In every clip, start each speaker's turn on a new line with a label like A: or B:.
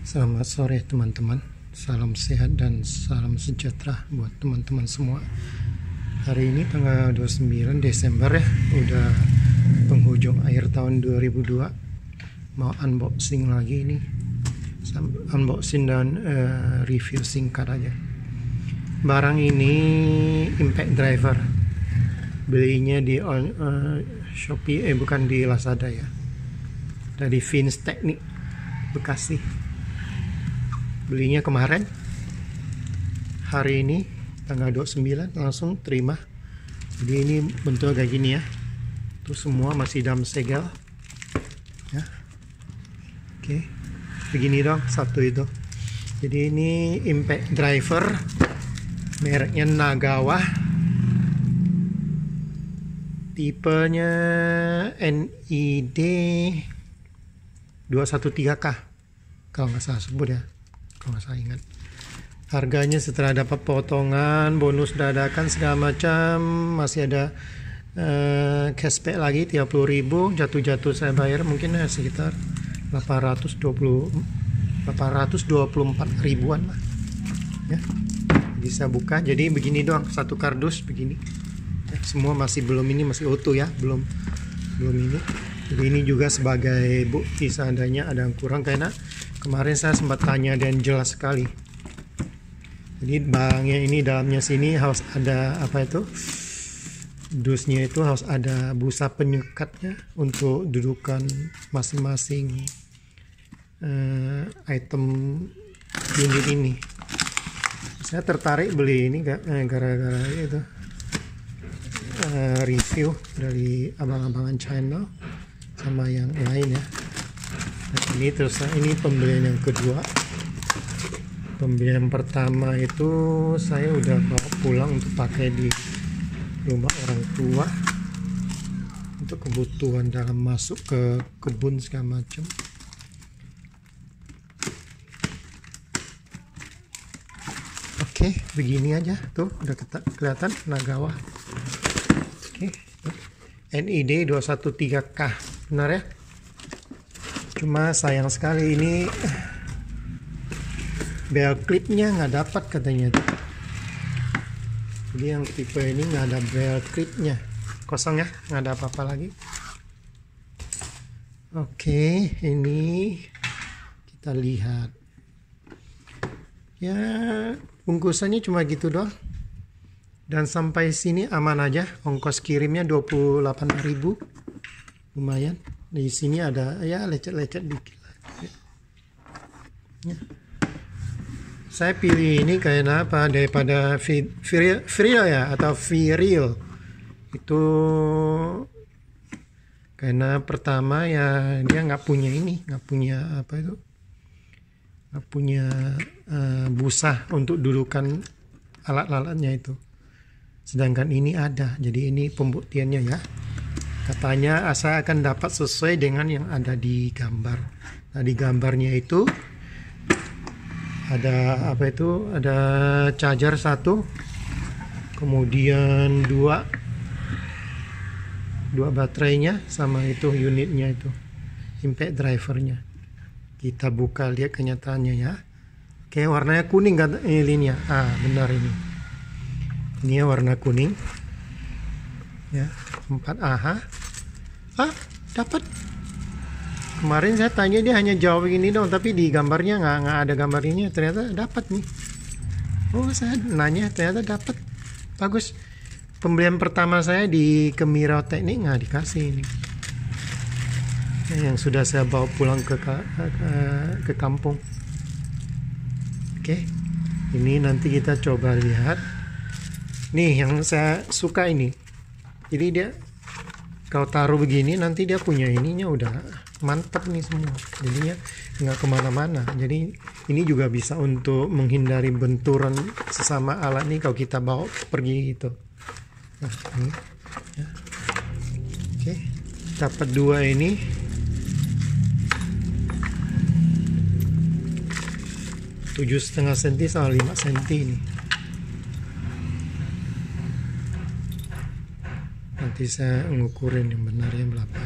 A: Selamat sore teman-teman, salam sehat dan salam sejahtera buat teman-teman semua. Hari ini tanggal 29 Desember ya, udah penghujung akhir tahun 2002. Mau unboxing lagi ini, unboxing dan review singkat aja. Barang ini impact driver, belinya di Shopee, bukan di Lazada ya, dari Vins Teknik Bekasi. Belinya kemarin, hari ini tanggal 29 langsung terima. Jadi ini bentuk kayak gini ya, itu semua masih dalam segel ya. Oke, begini dong satu itu. Jadi ini impact driver, mereknya Nagawa, tipenya NID 213K kalau nggak salah sebut ya, kalau nggak salah ingat. Harganya setelah dapat potongan, bonus dadakan segala macam, masih ada cashback lagi 30.000. Jatuh-jatuh saya bayar mungkin sekitar 824 ribuan lah ya. Bisa buka, jadi begini doang, satu kardus begini ya, semua masih masih utuh ya, belum ini. Jadi ini juga sebagai bukti seandainya ada yang kurang, karena kemarin saya sempat tanya dan jelas sekali. Jadi barangnya ini dalamnya sini harus ada dusnya itu harus ada busa penyekatnya untuk dudukan masing-masing item unit ini. Saya tertarik beli ini gara-gara itu review dari abang-abangan channel sama yang lain ya. Nah, ini pembelian yang kedua. Pembelian pertama itu saya udah bawa pulang untuk pakai di rumah orang tua untuk kebutuhan dalam masuk ke kebun segala macam. Oke, begini aja tuh, udah kelihatan Nagawa. Oke, NID 213K, benar ya. Cuma sayang sekali ini bel clipnya nggak dapat katanya. Jadi yang tipe ini nggak ada bel clipnya, kosong ya, nggak ada apa-apa lagi. Oke, ini kita lihat ya, bungkusannya cuma gitu doang, dan sampai sini aman aja. Ongkos kirimnya 28.000, lumayan. Di sini ada ya lecet-lecet dikit ya. Saya pilih ini karena apa? Daripada Vril ya, atau Vril itu, karena pertama ya dia nggak punya busa untuk dudukan alat-alatnya itu. Sedangkan ini ada, jadi ini pembuktiannya ya. Katanya saya akan dapat sesuai dengan yang ada di gambar. Nah, di gambarnya itu ada ada charger 1, kemudian dua baterainya, sama itu unitnya itu, impact drivernya. Kita buka lihat kenyataannya ya. Oke, warnanya kuning kan linknya. Benar ini ya, warna kuning ya, 4AH. Dapat. Kemarin saya tanya dia hanya jawab ini dong, tapi di gambarnya nggak ada gambarnya. Ternyata dapat nih. Saya nanya ternyata dapat. Bagus. Pembelian pertama saya di Kemirau Teknik nggak dikasih ini. Yang sudah saya bawa pulang ke kampung. Oke, ini nanti kita coba lihat. Nih yang saya suka ini. Jadi dia kalau taruh begini, nanti dia punya ininya udah mantap nih semua, jadinya nggak kemana-mana. Jadi ini juga bisa untuk menghindari benturan sesama alat nih kalau kita bawa pergi gitu. Nah, ini ya. Oke, dapat 2 ini. Tujuh setengah senti sama 5 senti ini. Nanti saya ngukurin yang benarnya berapa.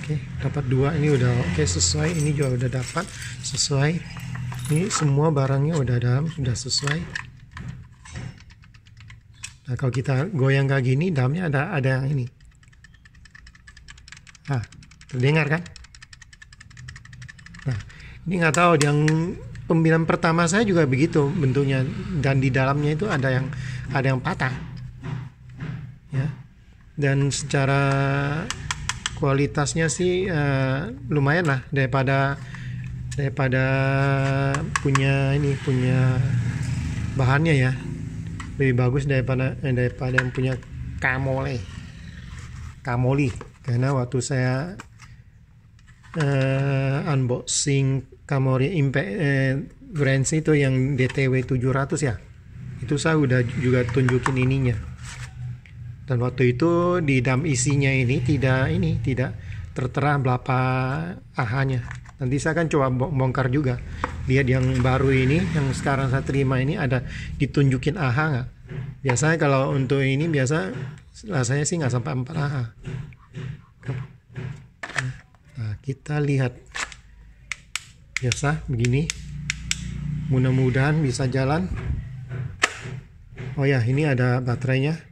A: Oke. Oke, dapat 2, ini udah oke, sesuai. Ini juga udah dapat sesuai. Ini semua barangnya udah sudah sesuai. Nah, kalau kita goyang kayak gini, dalamnya ada yang ini. Nah, terdengar kan? Nah, ini nggak tahu, yang pembelian pertama saya juga begitu bentuknya, dan di dalamnya itu ada yang patah. Ya. Dan secara kualitasnya sih lumayan lah daripada punya bahannya ya, lebih bagus daripada yang punya Kamoli. Karena waktu saya unboxing Kamoli Impact Brands itu yang DTW 700 ya, itu saya udah juga tunjukin ininya. Dan waktu itu di dalam isinya ini tidak tertera berapa AH-nya. Nanti saya akan coba bongkar juga. Lihat yang baru ini, yang sekarang saya terima ini, ada ditunjukin AH nggak? Biasanya kalau untuk ini biasa rasanya sih nggak sampai 4 AH. Nah, kita lihat. Biasa begini. Mudah-mudahan bisa jalan. Oh ya, ini ada baterainya.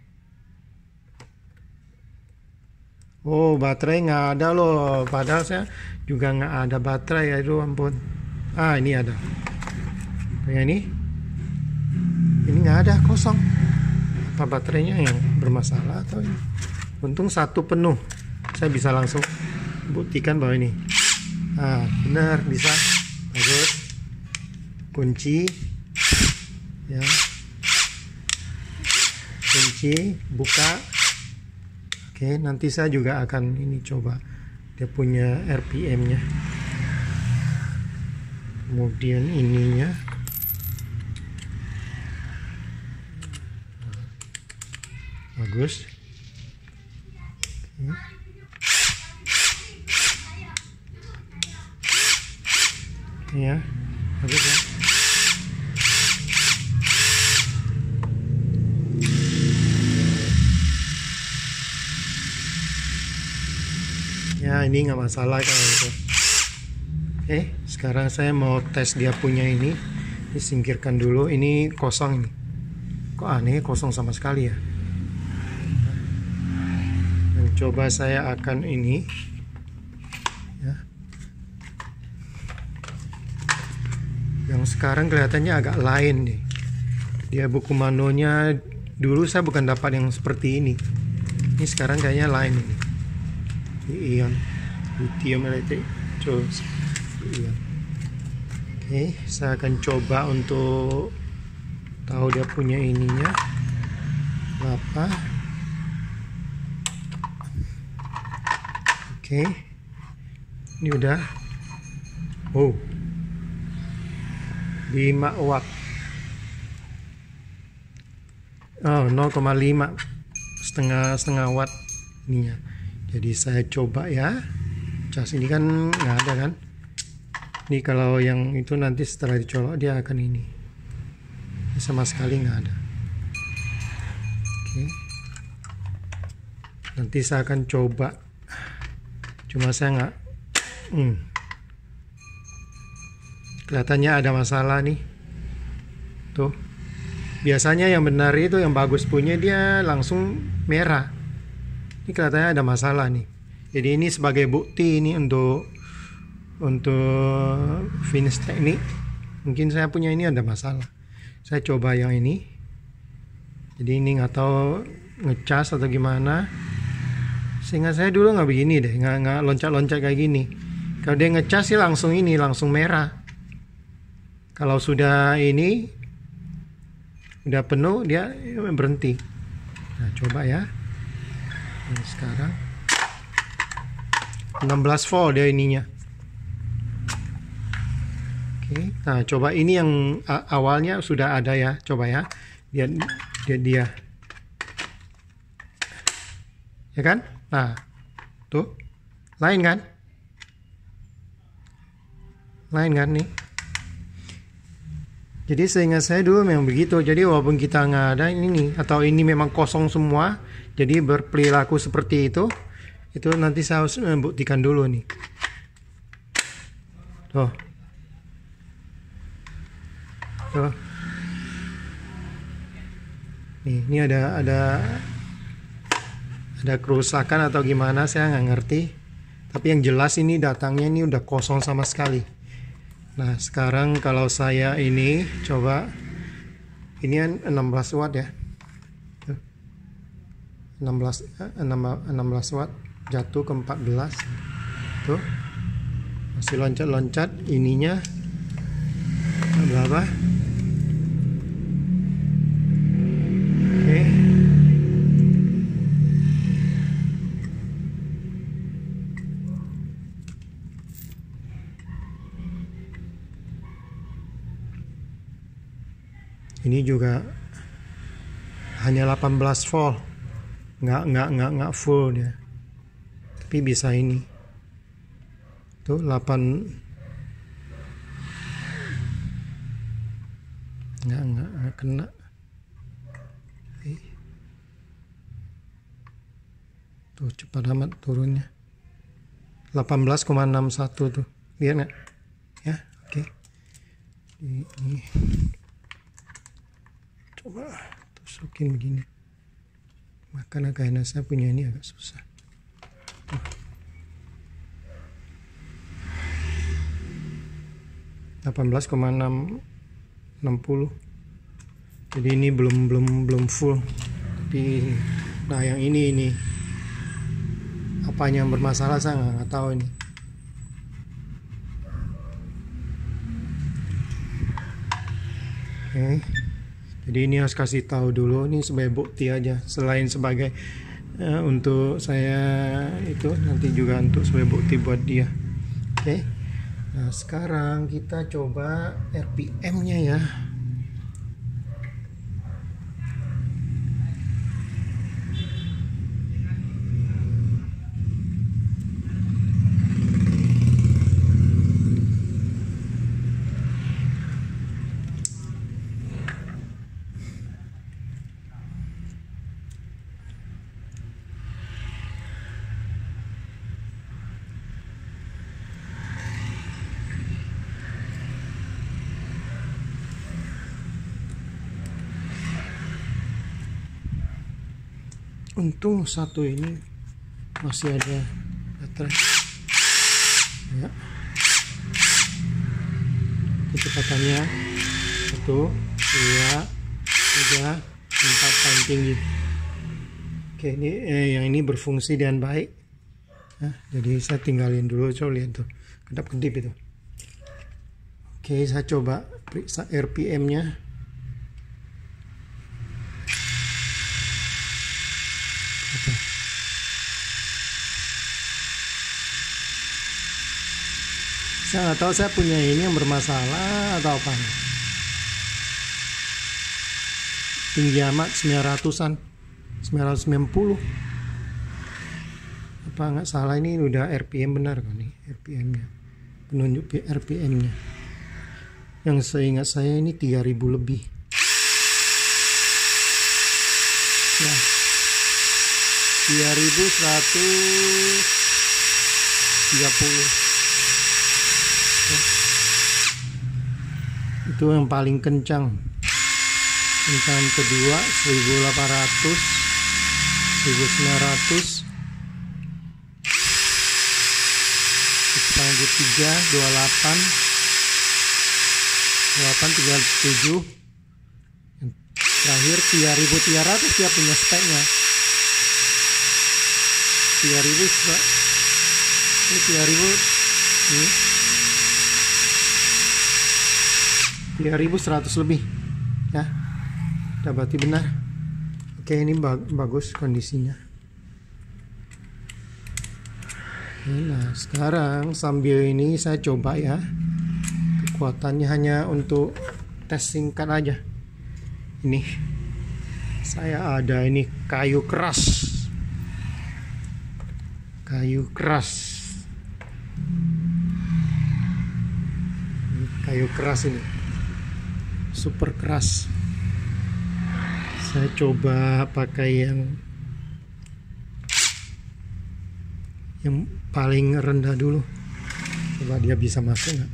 A: Oh, baterai nggak ada loh. Padahal saya juga nggak ada baterai, ya itu ampun. Ah, ini ada. Yang ini nggak ada, kosong. Apa baterainya yang bermasalah atau ini? Untung 1 penuh. Saya bisa langsung buktikan bahwa ini. Ah, benar, bisa. Bagus. Kunci. Ya. Kunci, buka. Oke, nanti saya juga akan ini coba dia punya RPM-nya. Kemudian ininya. Bagus. Oke. Ya, bagus ya. Ya, ini nggak masalah kalau itu. Oke, sekarang saya mau tes dia punya ini. Disingkirkan dulu. Ini kosong ini. Kok aneh, kosong sama sekali ya. Dan coba saya akan ini. Ya. Yang sekarang kelihatannya agak lain nih. Dia buku manualnya dulu saya bukan dapat yang seperti ini. Ini sekarang kayaknya lain ini. Ion lithium elektrik terus ion. Oke, saya akan coba untuk tahu dia punya ininya apa. Oke, ini udah 5 watt. 0,5 setengah watt ininya. Jadi saya coba ya. Cas ini kan nggak ada kan. Ini kalau yang itu nanti setelah dicolok dia akan ini. Ini sama sekali nggak ada. Oke. Nanti saya akan coba. Cuma saya nggak. Kelihatannya ada masalah nih. Tuh. Biasanya yang benar itu yang bagus punya dia langsung merah. Ini kelihatannya ada masalah nih. Jadi ini sebagai bukti ini untuk finish teknik. Mungkin saya punya ini ada masalah. Saya coba yang ini. Jadi ini nggak tahu ngecas atau gimana. Sehingga saya dulu nggak begini deh, nggak loncat-loncat kayak gini. Kalau dia ngecas sih langsung merah. Kalau sudah ini udah penuh dia berhenti. Nah, coba ya. Ini sekarang 16 volt dia ininya. Oke, nah coba ini yang awalnya sudah ada ya, coba ya. Dia. Ya kan? Nah, tuh. Lain kan? Lain kan nih. Jadi seingat saya dulu memang begitu. Jadi walaupun kita nggak ada ini nih, atau ini memang kosong semua, jadi berperilaku seperti itu. Itu nanti saya harus buktikan dulu nih. Tuh. Tuh. Nih, ini ada kerusakan atau gimana, saya nggak ngerti. Tapi yang jelas ini datangnya ini udah kosong sama sekali. Nah, sekarang kalau saya ini coba, ini 16 watt ya. 16 watt jatuh ke 14. Tuh. Masih loncat-loncat ininya. Berapa? Oke. Ini juga hanya 18 volt, nggak full dia, tapi bisa ini tuh 8, nggak kena. Tuh cepat amat turunnya, 18,61 tuh, lihat nggak ya? Oke. Ini coba tusukin begini, makanya kayaknya saya punya ini agak susah. 18,660. Jadi ini belum full. Tapi nah yang ini apanya yang bermasalah saya nggak tahu ini. Oke. Jadi ini harus kasih tahu dulu, ini sebagai bukti aja, selain sebagai untuk saya itu, nanti juga untuk sebagai bukti buat dia. Oke. Nah sekarang kita coba RPM-nya ya. Untung satu ini masih ada baterai ya. Kecepatannya 1, 2, 3, 4 paling tinggi. Oke, ini yang ini berfungsi dengan baik. Nah, jadi saya tinggalin dulu, coba lihat tuh kedap-kedip itu. Oke, saya coba periksa RPM-nya. Saya nggak tahu saya punya ini yang bermasalah atau apa. Tinggi amat, 900-an, 990. Apa nggak salah, ini udah RPM benar kan nih RPM-nya, penunjuk RPM-nya. Yang seingat saya ini 3000 lebih. Ya, 3130. Itu yang paling kencang. Kencang kedua 1800, 1900. Kencang ketiga 28, 37. Yang terakhir 3300, dia punya speknya. 3000 ini 3000 ini 3100 lebih ya, udah berarti benar. Oke, ini bagus kondisinya. Nah sekarang sambil ini saya coba ya, kekuatannya hanya untuk tes singkat aja. Ini saya ada ini kayu keras ini super keras. Saya coba pakai yang yang paling rendah dulu, coba dia bisa masuk nggak.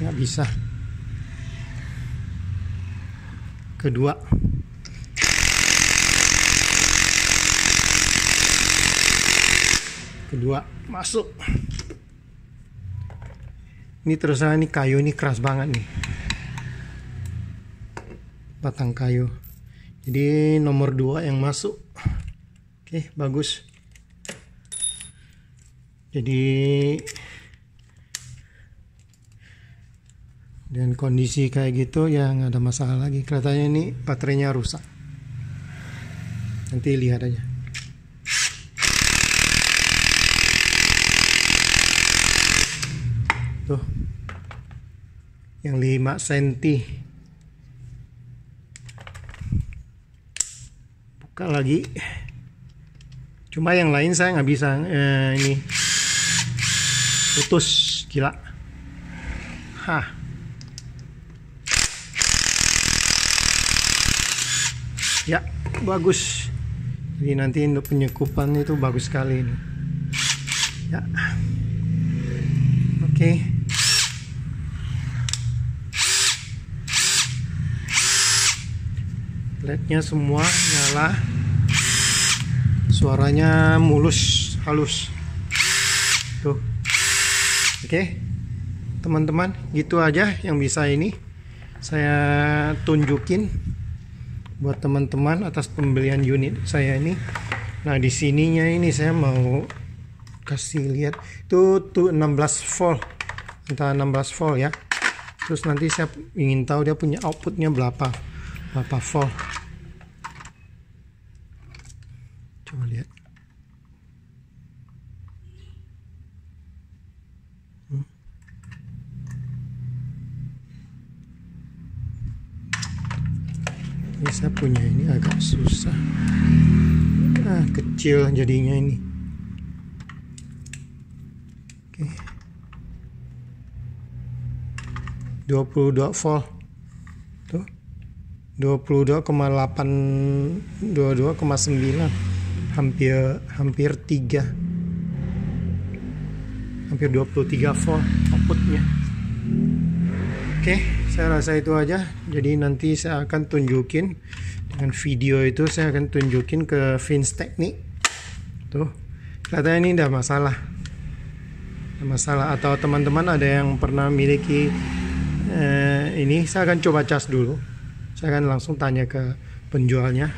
A: Nggak bisa. Kedua, masuk. Ini terus ini kayu ini keras banget nih, batang kayu. Jadi nomor 2 yang masuk. Oke, bagus. Jadi dan kondisi kayak gitu ya nggak ada masalah lagi. Kelihatannya ini baterainya rusak. Nanti lihat aja. Tuh, yang 5 cm. Buka lagi. Cuma yang lain saya nggak bisa. Ini putus, gila. Hah. Ya, bagus. Jadi nanti untuk penyekupan itu bagus sekali ini. Ya. Oke. LED-nya semua nyala. Suaranya mulus, halus. Tuh. Oke. Teman-teman, gitu aja yang bisa ini saya tunjukin buat teman-teman atas pembelian unit saya ini. Nah, di sininya ini saya mau kasih lihat tuh 16 volt, entah 16 volt ya. Terus nanti saya ingin tahu dia punya outputnya berapa volt. Coba lihat. Ini saya punya ini agak susah. Kecil jadinya ini. Oke. 22 volt. Tuh. 22,8, 22,9. Hampir 3. Hampir 23 volt outputnya. Oke, saya rasa itu aja. Jadi nanti saya akan tunjukin dengan video itu, saya akan tunjukin ke Vince Technique. Tuh, katanya ini udah masalah. Atau teman-teman ada yang pernah miliki ini, saya akan coba cas dulu. Saya akan langsung tanya ke penjualnya,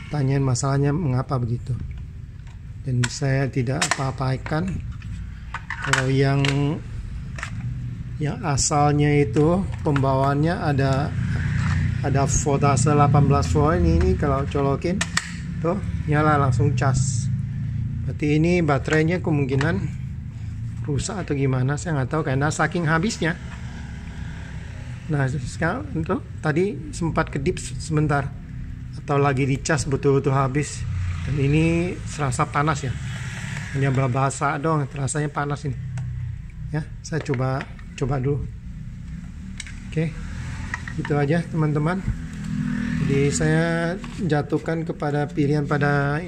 A: tanyain masalahnya mengapa begitu. Dan saya tidak apa-apakan. Kalau yang asalnya itu pembawaannya ada voltase 18 volt ini kalau colokin tuh nyala langsung cas. Berarti ini baterainya kemungkinan rusak atau gimana, saya nggak tahu karena saking habisnya. Nah, sekarang itu tadi sempat kedip sebentar atau lagi dicas betul-betul habis. Dan ini serasa panas ya, hanya basah dong, rasanya panas ini ya. Saya coba dulu. Oke, itu aja teman-teman. Jadi saya jatuhkan kepada pilihan pada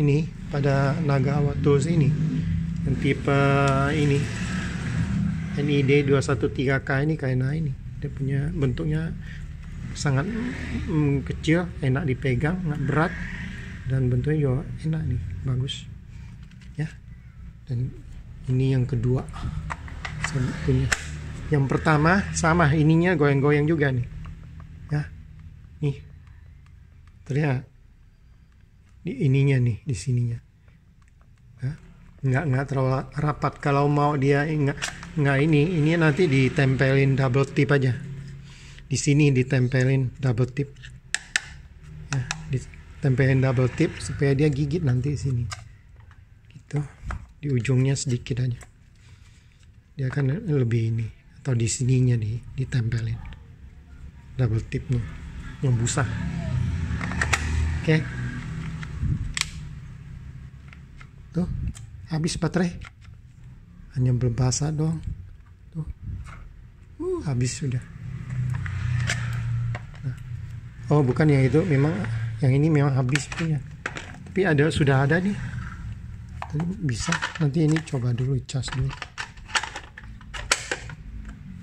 A: Nagawa Tools ini, yang tipe ini NID 213K ini, karena ini dia punya bentuknya sangat kecil, enak dipegang, nggak berat, dan bentuknya juga enak nih, bagus ya. Dan ini yang kedua saya punya. Yang pertama sama, ininya goyang-goyang juga nih ya, nih terlihat di ininya nih, di sininya ya. Nggak terlalu rapat. Kalau mau dia nggak ini nanti ditempelin double tip aja. Di sini ditempelin double tip ya, ditempelin double tip supaya dia gigit nanti di sini gitu. Di ujungnya sedikit aja, dia akan lebih ini. Atau di sininya ditempelin double tipnya yang busa. Oke. Tuh, habis baterai. hanya berbahasa doang tuh. Habis sudah. Nah. Oh bukan yang itu, memang yang ini memang habis punya, tapi sudah ada nih. Bisa nanti ini coba dulu cas dulu.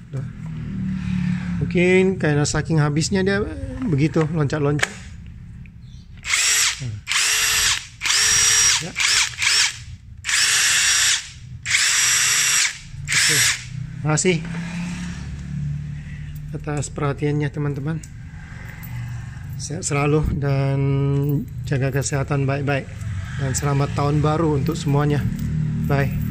A: Udah. Mungkin karena saking habisnya dia begitu loncat-loncat. Nah. Ya. Oke, makasih atas perhatiannya teman-teman. Sehat selalu dan jaga kesehatan baik-baik. Dan selamat tahun baru untuk semuanya. Bye.